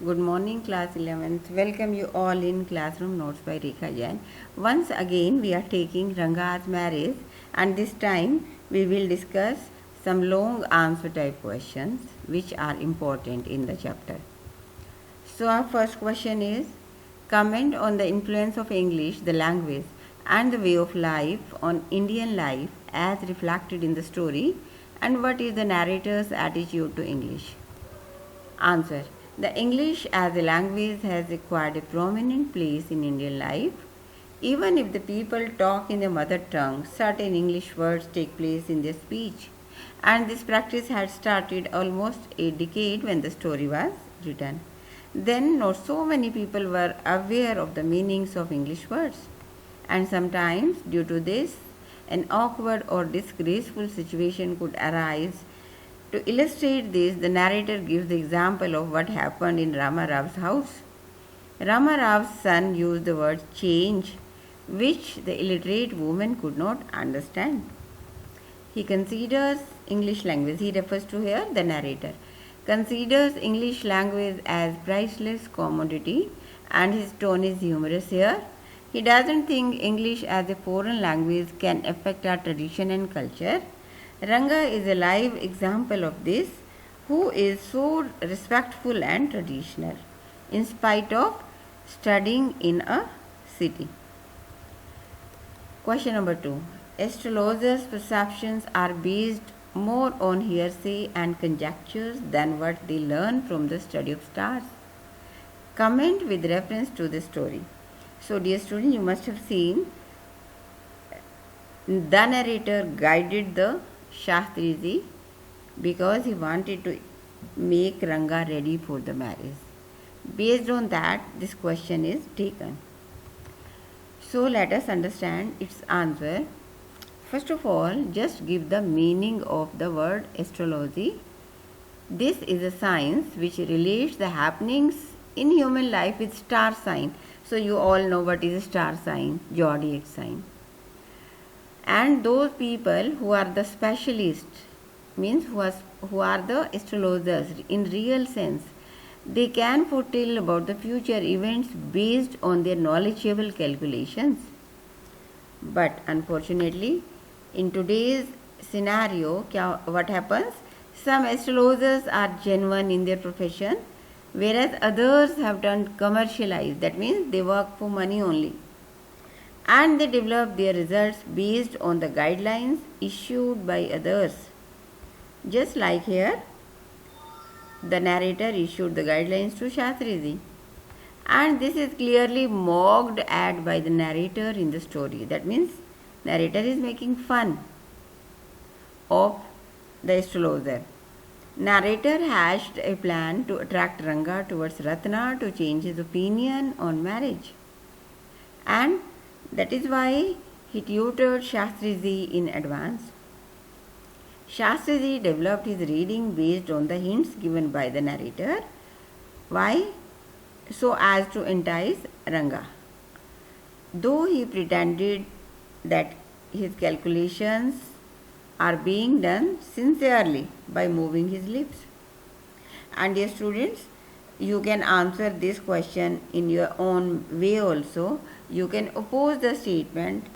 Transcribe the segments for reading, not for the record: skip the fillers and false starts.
Good morning, class 11th. Welcome you all in Classroom Notes by Rekha Jain. Once again, we are taking Ranga's marriage, and this time we will discuss some long answer type questions which are important in the chapter. So, our first question is comment on the influence of English, the language, and the way of life on Indian life as reflected in the story, and what is the narrator's attitude to English. Answer. The English as a language has acquired a prominent place in Indian life. Even if the people talk in their mother tongue, certain English words take place in their speech. And this practice had started almost a decade when the story was written. Then, not so many people were aware of the meanings of English words. And sometimes, due to this, an awkward or disgraceful situation could arise. To illustrate this, the narrator gives the example of what happened in Rama Rav's house. Rama Rav's son used the word change, which the illiterate woman could not understand. He considers English language, he refers to here the narrator, considers English language as priceless commodity, and his tone is humorous here. He doesn't think English as a foreign language can affect our tradition and culture. Ranga is a live example of this, who is so respectful and traditional in spite of studying in a city. Question number 2. Astrologers' perceptions are based more on hearsay and conjectures than what they learn from the study of stars. Comment with reference to the story. So, dear student, you must have seen the narrator guided the Shastriji because he wanted to make Ranga ready for the marriage. Based on that, this question is taken. So let us understand its answer. First of all, just give the meaning of the word astrology. This is a science which relates the happenings in human life with star sign. So you all know what is a star sign, zodiac sign. And those people who are the specialists, means who are the astrologers in real sense, they can foretell about the future events based on their knowledgeable calculations. But unfortunately, in today's scenario, what happens? Some astrologers are genuine in their profession, whereas others have turned commercialized. That means they work for money only. And they develop their results based on the guidelines issued by others. Just like here, the narrator issued the guidelines to Shastriji. And this is clearly mocked at by the narrator in the story. That means narrator is making fun of the astrologer. Narrator hatched a plan to attract Ranga towards Ratna to change his opinion on marriage. And that is why he tutored Shastriji in advance. Shastriji developed his reading based on the hints given by the narrator. Why? So as to entice Ranga. Though he pretended that his calculations are being done sincerely by moving his lips. And dear students, you can answer this question in your own way also. You can oppose the statement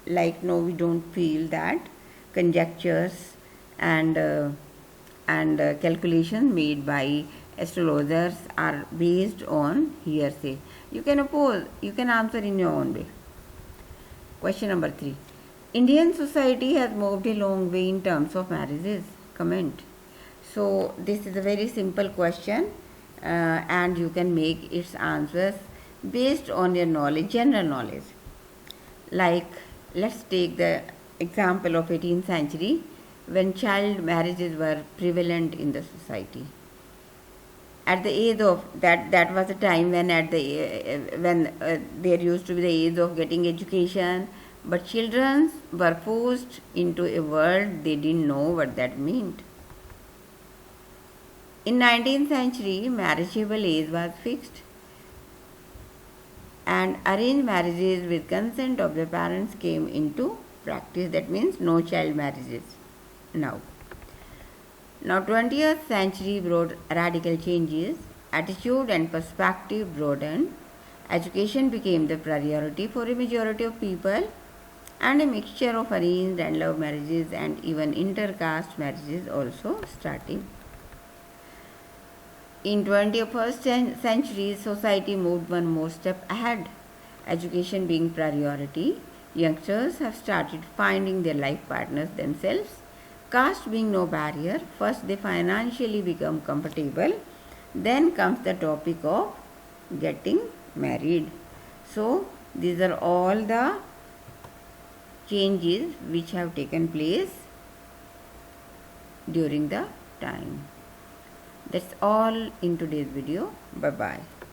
like, no, we don't feel that conjectures and calculations made by astrologers are based on hearsay. You can oppose, you can answer in your own way. Question number 3. Indian society has moved a long way in terms of marriages. Comment. So this is a very simple question. And you can make its answers based on your knowledge, general knowledge. Like, let's take the example of 18th century when child marriages were prevalent in the society. At the age of that was a time when there used to be the age of getting education, but children were forced into a world they didn't know what that meant. In 19th century, marriageable age was fixed, and arranged marriages with consent of the parents came into practice. That means no child marriages now. Now 20th century brought radical changes. attitude and perspective broadened. Education became the priority for a majority of people, and a mixture of arranged and love marriages and even intercaste marriages also started. In 21st century, society moved one more step ahead. Education being priority, youngsters have started finding their life partners themselves. Caste being no barrier, first they financially become comfortable, then comes the topic of getting married. So, these are all the changes which have taken place during the time. That's all in today's video. Bye bye.